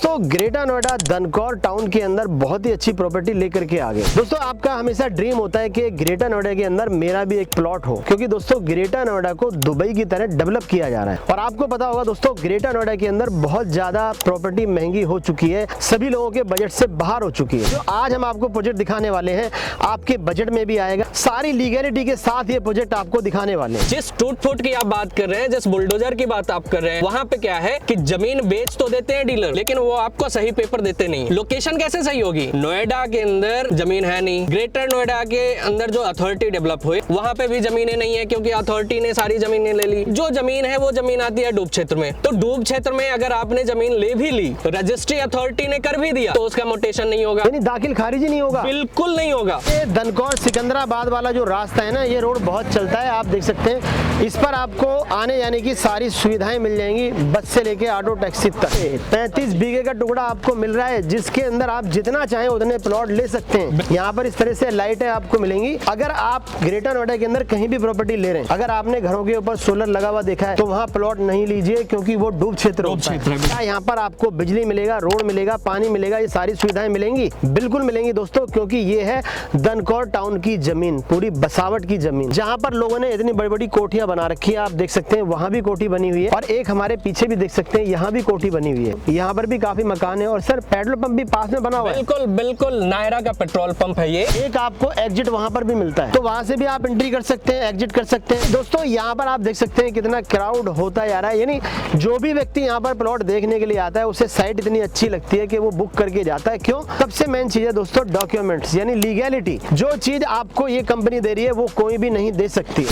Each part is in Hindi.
दोस्तों ग्रेटर नोएडा धनकौर टाउन के अंदर बहुत ही अच्छी प्रॉपर्टी लेकर के आ गए। दोस्तों आपका हमेशा ड्रीम होता है कि ग्रेटर नोएडा के अंदर मेरा भी एक प्लॉट हो, क्योंकि दोस्तों ग्रेटर नोएडा को दुबई की तरह डेवलप किया जा रहा है। और आपको पता होगा दोस्तों ग्रेटर नोएडा के अंदर बहुत ज्यादा प्रॉपर्टी महंगी हो चुकी है, सभी लोगों के बजट से बाहर हो चुकी है। जो आज हम आपको प्रोजेक्ट दिखाने वाले हैं आपके बजट में भी आएगा, सारी लीगैलिटी के साथ ये प्रोजेक्ट आपको दिखाने वाले हैं। जिस टूट फूट की आप बात कर रहे हैं, जिस बुलडोजर की बात आप कर रहे हैं, वहाँ पे क्या है कि जमीन बेच तो देते हैं डीलर, लेकिन वो आपको सही पेपर देते नहीं। लोकेशन कैसे सही होगी? नोएडा के अंदर जमीन है नहीं, ग्रेटर नोएडा के अंदर जो अथॉरिटी डेवलप हुई वहाँ पे भी जमीनें नहीं है, क्योंकि अथॉरिटी ने सारी जमीनें ले ली। जो जमीन है वो जमीन आती है डूब क्षेत्र में। तो डूब क्षेत्र में अगर आपने जमीन ले भी ली, रजिस्ट्री अथॉरिटी ने कर भी दिया, तो उसका मोटेशन नहीं होगा, यानी दाखिल खारिज नहीं होगा, बिल्कुल नहीं होगा। ये धनकौर सिकंदराबाद वाला जो रास्ता है ना, ये रोड बहुत चलता है, आप देख सकते हैं। इस पर आपको आने जाने की सारी सुविधाएं मिल जाएंगी, बस से लेके ऑटो टैक्सी तक। 35 बीघे का टुकड़ा आपको मिल रहा है, जिसके अंदर आप जितना चाहें उतने प्लॉट ले सकते हैं। यहाँ पर इस तरह से लाइटें आपको मिलेंगी। अगर आप ग्रेटर नोएडा के अंदर कहीं भी प्रॉपर्टी ले रहे हैं, अगर आपने घरों के ऊपर सोलर लगा हुआ देखा है, तो वहाँ प्लॉट नहीं लीजिए, क्योंकि वो डूब क्षेत्र है। यहाँ पर आपको बिजली मिलेगा, रोड मिलेगा, पानी मिलेगा, ये सारी सुविधाएं मिलेंगी, बिल्कुल मिलेंगी दोस्तों, क्योंकि ये है धनकौर टाउन की जमीन, पूरी बसावट की जमीन, जहाँ पर लोगों ने इतनी बड़ी बड़ी कोठियां बना रखी है। आप देख सकते हैं वहाँ भी कोठी बनी हुई है, और एक हमारे पीछे भी देख सकते हैं, यहाँ भी कोठी बनी हुई है। यहाँ पर भी काफी मकान है, और सर पेट्रोल पंप भी पास में बना हुआ है। बिल्कुल बिल्कुल नायरा का पेट्रोल पंप है ये। एक आपको एग्जिट वहाँ पर भी मिलता है, तो वहाँ से भी आप एंट्री कर सकते हैं, एग्जिट कर सकते हैं। दोस्तों यहाँ पर आप देख सकते हैं कितना क्राउड होता जा रहा है, यानी जो भी व्यक्ति यहाँ पर प्लॉट देखने के लिए आता है, उसे साइट इतनी अच्छी लगती है कि वो बुक करके जाता है। क्यों? सबसे मेन चीज है दोस्तों डॉक्यूमेंट्स, यानी लीगैलिटी। जो चीज आपको ये कंपनी दे रही है वो कोई भी नहीं दे सकती।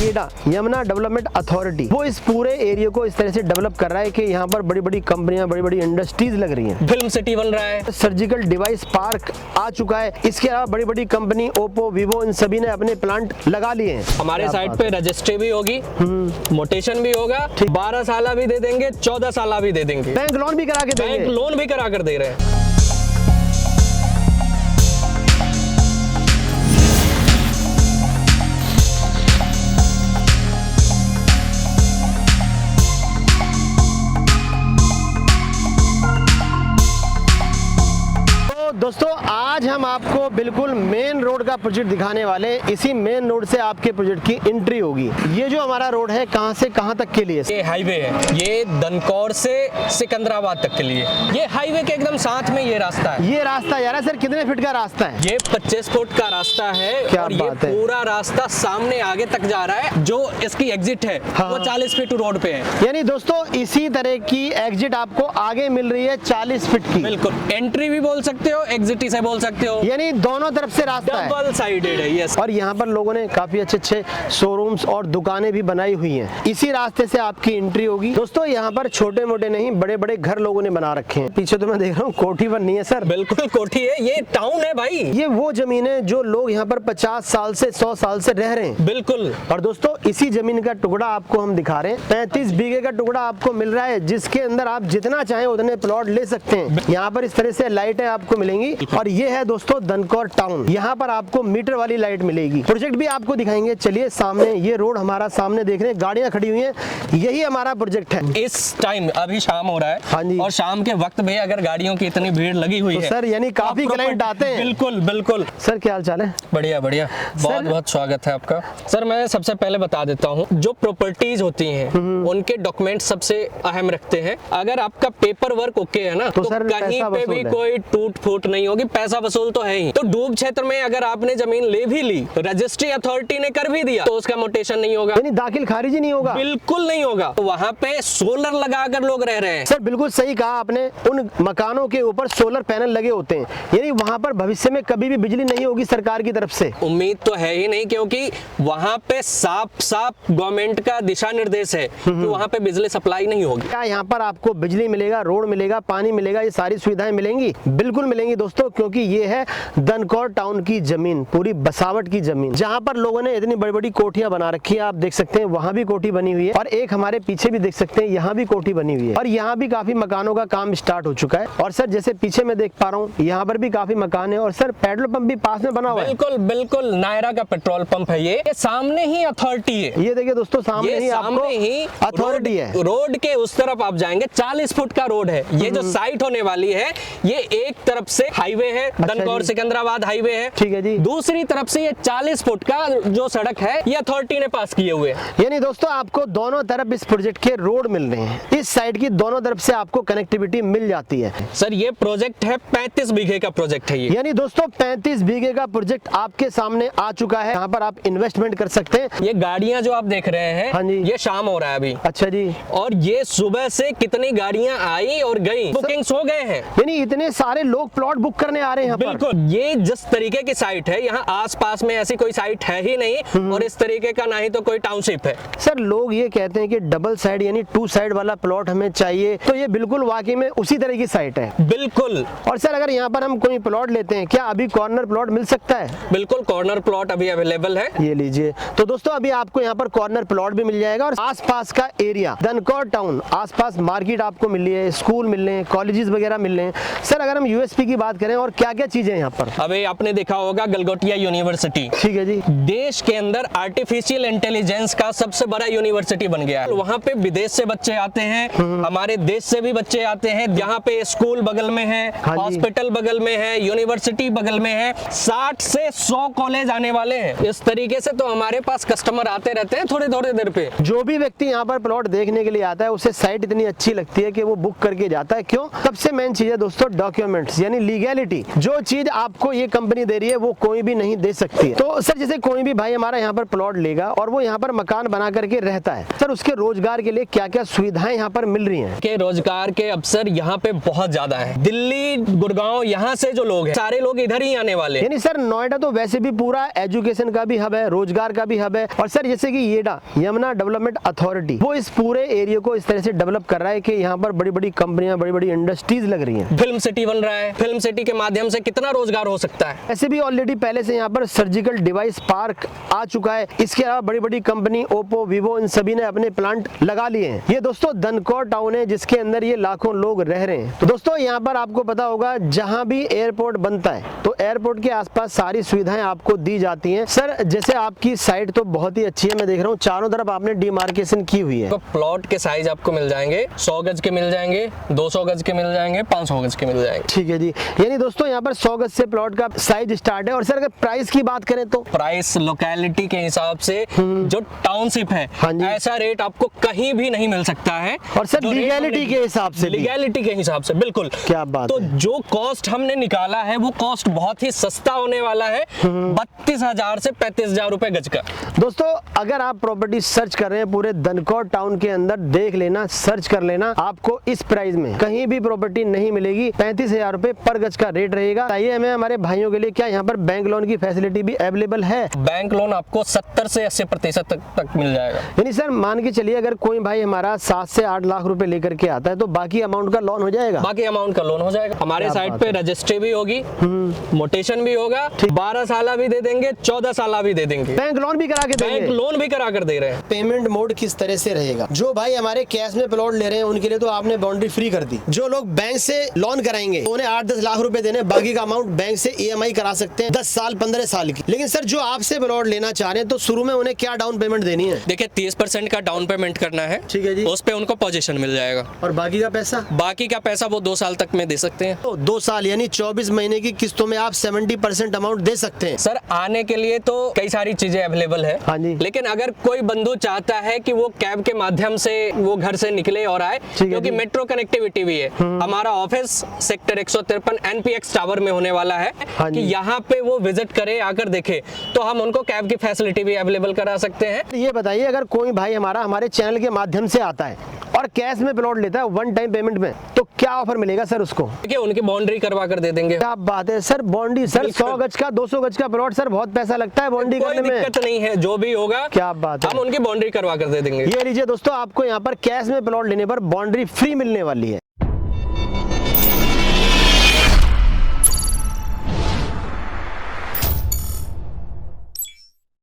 यमुना डेवलपमेंट अथॉरिटी वो इस पूरे एरिया को इस तरह से डेवलप कर रहा है कि यहाँ पर बड़ी बड़ी कंपनियां, बड़ी बड़ी इंडस्ट्रीज लग रही हैं, फिल्म सिटी बन रहा है, सर्जिकल डिवाइस पार्क आ चुका है। इसके अलावा बड़ी बड़ी कंपनी ओप्पो, वीवो, इन सभी ने अपने प्लांट लगा लिए हैं। हमारे साइट पे रजिस्ट्री भी होगी, मोटेशन भी होगा, 12 साल भी दे देंगे, 14 साल भी दे देंगे, बैंक लोन भी करा के देंगे, बैंक लोन भी करा कर दे रहे हैं। दोस्तों आज हम आपको बिल्कुल मेन रोड का प्रोजेक्ट दिखाने वाले हैं। इसी मेन रोड से आपके प्रोजेक्ट की एंट्री होगी। ये जो हमारा रोड है कहां से कहां तक के लिए? ये हाईवे है, ये धनकौर से सिकंदराबाद तक के लिए। ये हाईवे के एकदम साथ में ये रास्ता है। ये रास्ता यार सर कितने फीट का रास्ता है? ये 25 फुट का रास्ता है। क्या और बात ये है? पूरा रास्ता सामने आगे तक जा रहा है। जो इसकी एग्जिट है वो 40 फीट रोड पे है। यानी दोस्तों इसी तरह की एग्जिट आपको आगे मिल रही है 40 फीट की। बिल्कुल, एंट्री भी बोल सकते हो, एग्जिट से बोल सकते हो, यानी दोनों तरफ से रास्ता है, डबल साइडेड है। यस। और यहाँ पर लोगों ने काफी अच्छे अच्छे शोरूम्स और दुकानें भी बनाई हुई हैं। इसी रास्ते से आपकी एंट्री होगी। दोस्तों यहाँ पर छोटे मोटे नहीं बड़े बड़े घर लोगों ने बना रखे हैं। पीछे तो मैं देख रहा हूँ कोठी बननी है सर। बिल्कुल कोठी है, ये टाउन है भाई। ये वो जमीन है जो लोग यहाँ पर 50 साल से 100 साल से रह रहे हैं। बिल्कुल। और दोस्तों इसी जमीन का टुकड़ा आपको हम दिखा रहे हैं। 35 बीघे का टुकड़ा आपको मिल रहा है, जिसके अंदर आप जितना चाहें उतने प्लॉट ले सकते हैं। यहाँ पर इस तरह से लाइटें आपको मिलेंगी, और ये है दोस्तों धनकौर टाउन। यहाँ पर आपको मीटर वाली लाइट मिलेगी। प्रोजेक्ट भी आपको दिखाएंगे। चलिए सामने ये रोड हमारा सामने देख रहे हैं, गाड़ियां खड़ी हुई हैं, यही हमारा प्रोजेक्ट है। इस टाइम अभी शाम हो रहा है। हाँ जी। और शाम के वक्त भी अगर गाड़ियों की इतनी भीड़ लगी हुई है सर यानी काफी क्लाइंट आते हैं। बिल्कुल बिल्कुल। सर क्या हाल चाल है? बढ़िया बढ़िया, बहुत बहुत स्वागत है आपका। सर मैं सबसे पहले बता देता हूँ, जो प्रॉपर्टीज होती हैं उनके डॉक्यूमेंट सबसे अहम रखते हैं। अगर आपका पेपर वर्क ओके है ना, तो सर कहीं पे भी कोई टूट फूट नहीं होगी। पैसा वसूल तो है ही। तो डूब क्षेत्र में अगर आपने जमीन ले भी ली, रजिस्ट्री अथॉरिटी ने कर भी दिया, तो उसका मोटेशन नहीं होगा, यानी दाखिल खारिज नहीं होगा, बिल्कुल नहीं होगा। तो वहाँ पे सोलर लगाकर लोग रह रहे हैं। सर बिल्कुल सही कहा आपने। उन मकानों के ऊपर सोलर पैनल लगे होते हैं, यानी वहाँ पर भविष्य में कभी भी बिजली नहीं होगी सरकार की तरफ से। उम्मीद तो है ही नहीं, क्योंकि वहाँ पे साफ साफ गवर्नमेंट का दिशा निर्देश है कि वहाँ पे बिजली सप्लाई नहीं होगी। क्या यहाँ पर आपको बिजली मिलेगा, रोड मिलेगा, पानी मिलेगा, ये सारी सुविधाएं मिलेंगी, बिल्कुल मिलेंगी दोस्तों, क्योंकि ये है धनकौर टाउन की जमीन, पूरी बसावट की जमीन, जहाँ पर लोगों ने इतनी बड़ी बड़ी कोठियां बना रखी है, आप देख सकते हैं वहां भी कोठी बनी हुई है और एक हमारे पीछे भी देख सकते हैं यहाँ भी कोठी बनी हुई है और यहाँ भी काफी मकानों का काम स्टार्ट हो चुका है। और सर जैसे पीछे मैं देख पा रहा हूँ यहाँ पर भी काफी मकान है और सर पेट्रोल पंप भी पास में बना हुआ है। बिल्कुल बिल्कुल नायरा का पेट्रोल पंप है, ये सामने ही अथॉरिटी है। ये देखिए दोस्तों सामने ही आपको अथॉरिटी है। रोड के उस तरफ आप जाएंगे 40 फुट का रोड है। ये जो साइट होने वाली है ये एक तरफ से हाईवे है, दनकौर सिकंदराबाद हाईवे है, ठीक है जी। दूसरी तरफ से ये 40 फुट का जो सड़क है ये अथॉरिटी ने पास किए हुए हैं। यानी दोस्तों आपको दोनों तरफ इस प्रोजेक्ट के रोड मिल रहे हैं, इस साइड की दोनों तरफ से आपको कनेक्टिविटी मिल जाती है। सर ये प्रोजेक्ट है 35 बीघे का प्रोजेक्ट है ये। यानी दोस्तों 35 बीघे का प्रोजेक्ट आपके सामने आ चुका है, यहाँ पर आप इन्वेस्टमेंट कर सकते हैं। ये गाड़ियां जो आप देख रहे हैं, हाँ जी। ये शाम हो रहा है अभी। अच्छा जी। और ये सुबह से कितनी गाड़ियां आई और गई, बुकिंग्स हो गए हैं। यानी इतने सारे लोग प्लॉट बुक करने आ रहे हैं यहाँ पर। बिल्कुल, ये जिस तरीके की साइट है यहाँ आसपास में ऐसी कोई साइट है ही नहीं और इस तरीके का ना ही तो कोई टाउनशिप है। सर लोग ये कहते हैं कि डबल साइड यानी 2 साइड वाला प्लॉट हमें चाहिए, तो ये बिल्कुल वाकई में उसी तरह की साइट है। बिल्कुल। और सर अगर यहाँ पर हम कोई प्लॉट लेते हैं, क्या अभी कॉर्नर प्लॉट मिल सकता है? बिल्कुल कॉर्नर प्लॉट अभी अवेलेबल है। ये लीजिए। तो दोस्तों अभी आपको यहाँ पर कॉर्नर प्लॉट भी मिल जाएगा और आसपास का एरिया दनकौर टाउन, आसपास मार्केट आपको मिल रही है, स्कूल मिल रहे हैं, कॉलेजेस वगैरह मिल रहे हैं। सर अगर हम यूएसपी की बात करें और क्या क्या चीजें यहाँ पर? अभी आपने देखा होगा गलगोटिया यूनिवर्सिटी, ठीक है जी। देश के अंदर आर्टिफिशियल इंटेलिजेंस का सबसे बड़ा यूनिवर्सिटी बन गया है। वहाँ पे विदेश से बच्चे आते हैं, हमारे देश से भी बच्चे आते हैं। यहाँ पे स्कूल बगल में है, हाँ हॉस्पिटल बगल में है, यूनिवर्सिटी बगल में है, 60 से 100 कॉलेज आने वाले हैं। इस तरीके से तो हमारे पास कस्टमर आते रहते हैं थोड़े थोड़े देर पे। जो भी व्यक्ति यहाँ पर प्लॉट देखने के लिए आता है उसे साइट इतनी अच्छी लगती है कि वो बुक करके जाता है। क्यों? सबसे मेन चीज है दोस्तों डॉक्यूमेंट्स यानी लीगैलिटी। जो चीज आपको ये कंपनी दे रही है वो कोई भी नहीं दे सकती है। तो सर जैसे कोई भी भाई हमारा यहाँ पर प्लॉट लेगा और वो यहाँ पर मकान बना करके रहता है, सर उसके रोजगार के लिए क्या क्या सुविधाएं यहाँ पर मिल रही हैं? के रोजगार के अवसर यहाँ पे बहुत ज्यादा है। दिल्ली, गुड़गांव, यहाँ से जो लोग हैं सारे लोग इधर ही आने वाले हैं। यानी सर नोएडा तो वैसे भी पूरा एजुकेशन का भी हब है, रोजगार का भी हब है। और सर जैसे कि येडा यमुना डेवलपमेंट अथॉरिटी वो इस पूरे एरिया को इस तरह से डेवलप कर रहा है कि यहाँ पर बड़ी बड़ी कंपनियां, बड़ी बड़ी इंडस्ट्रीज लग रही हैं। फिल्म सिटी बन रहा है, फिल्म सिटी के माध्यम से कितना रोजगार हो सकता है। ऐसे भी ऑलरेडी पहले से यहाँ पर सर्जिकल डिवाइस पार्क आ चुका है। इसके अलावा बड़ी बड़ी कंपनी ओप्पो, वीवो इन सभी ने अपने प्लांट लगा लिए हैं। ये दोस्तों दनकौर टाउन है जिसके अंदर ये लाखों लोग रह रहे हैं। तो दोस्तों यहाँ पर आपको पता होगा जहाँ भी एयरपोर्ट बनता है तो एयरपोर्ट के आसपास सारी सुविधाएं आपको दी जाती हैं। सर जैसे आपकी साइट तो बहुत ही अच्छी है, मैं देख रहा हूँ चारों तरफ आपने डिमार्केशन की हुई है। तो प्लॉट के साइज आपको मिल जाएंगे 100 गज के मिल जाएंगे, 200 गज के मिल जाएंगे, 500 गज के मिल जाएंगे। ठीक है जी। यानी दोस्तों यहाँ पर 100 गज से प्लॉट का साइज स्टार्ट है। और सर अगर प्राइस की बात करें तो प्राइस लोकेलिटी के हिसाब से जो टाउनशिप है, हाँ जी। ऐसा रेट आपको कहीं भी नहीं मिल सकता है। और सर लीगैलिटी के हिसाब से, लीगैलिटी के हिसाब से बिल्कुल। क्या बात तो है। जो कॉस्ट हमने निकाला है वो कॉस्ट बहुत ही सस्ता होने वाला है, 32,000 से 35,000 रुपए गज का। दोस्तों अगर आप प्रॉपर्टी सर्च कर रहे हैं पूरे दनकौर टाउन के अंदर, देख लेना, सर्च कर लेना, आपको इस प्राइस में कहीं भी प्रॉपर्टी नहीं मिलेगी। 35,000 रुपए पर गज का रेट रहेगा। चाहिए हमें हमारे भाइयों के लिए क्या यहाँ पर बैंक लोन की फैसिलिटी भी अवेलेबल है? बैंक लोन आपको 70 से 80% तक मिल जाएगा। यानी सर मान के चलिए अगर कोई भाई हमारा 7 से 8 लाख रुपए लेकर के आता है तो बाकी अमाउंट का लोन हो जाएगा? बाकी अमाउंट का लोन हो जाएगा। हमारे साइट पे रजिस्ट्री भी होगी, मोटेशन भी होगा, 12 साल भी दे देंगे, 14 साल भी दे देंगे, बैंक लोन भी करा के देंगे। बैंक लोन भी करा कर दे रहे हैं। पेमेंट मोड किस तरह से रहेगा? जो भाई हमारे कैश में प्लॉट ले रहे हैं उनके लिए तो आपने बाउंड्री फ्री कर दी। जो लोग बैंक से लोन कराएंगे उन्हें 8-10 लाख रुपए देने, बाकी का अमाउंट बैंक से EMI करा सकते हैं 10 साल 15 साल की। लेकिन सर जो आपसे प्लॉट लेना चाह रहे हैं तो शुरू में उन्हें क्या डाउन पेमेंट देनी है? देखिए 30% का डाउन पेमेंट करना है, ठीक है जी। उस पे उनको पोजीशन मिल जाएगा और बाकी का पैसा? बाकी का पैसा वो 2 साल तक में दे सकते हैं। तो 2 साल यानी 24 महीने की किस्तों में आप 70% अमाउंट दे सकते हैं। सर आने के लिए तो कई सारी चीजें अवेलेबल है, हाँ जी। लेकिन अगर कोई बंधु चाहता है कि वो कैब के माध्यम से वो घर से निकले और आए, क्योंकि मेट्रो कनेक्टिविटी भी है। हमारा ऑफिस सेक्टर 153 NPX टावर में होने वाला है, हाँ कि यहाँ पे वो विजिट करे, आकर देखे, तो हम उनको कैब की फैसिलिटी भी अवेलेबल करा सकते हैं। ये बताइए अगर कोई भाई हमारा हमारे चैनल के माध्यम से आता है और कैश में प्लॉट लेता है 1 टाइम पेमेंट में, तो क्या ऑफर मिलेगा सर उसको? देखिए उनकी बाउंड्री करवा कर दे देंगे। क्या बात है सर, बाउंड्री सर 100 गज का 200 गज का प्लॉट सर बहुत पैसा लगता है बाउंड्री कोई करने में। दिक्कत नहीं है, जो भी होगा क्या बात है, हम उनकी बाउंड्री करवा कर दे देंगे। ये लीजिए दोस्तों आपको यहाँ पर कैश में प्लॉट लेने पर बाउंड्री फ्री मिलने वाली है।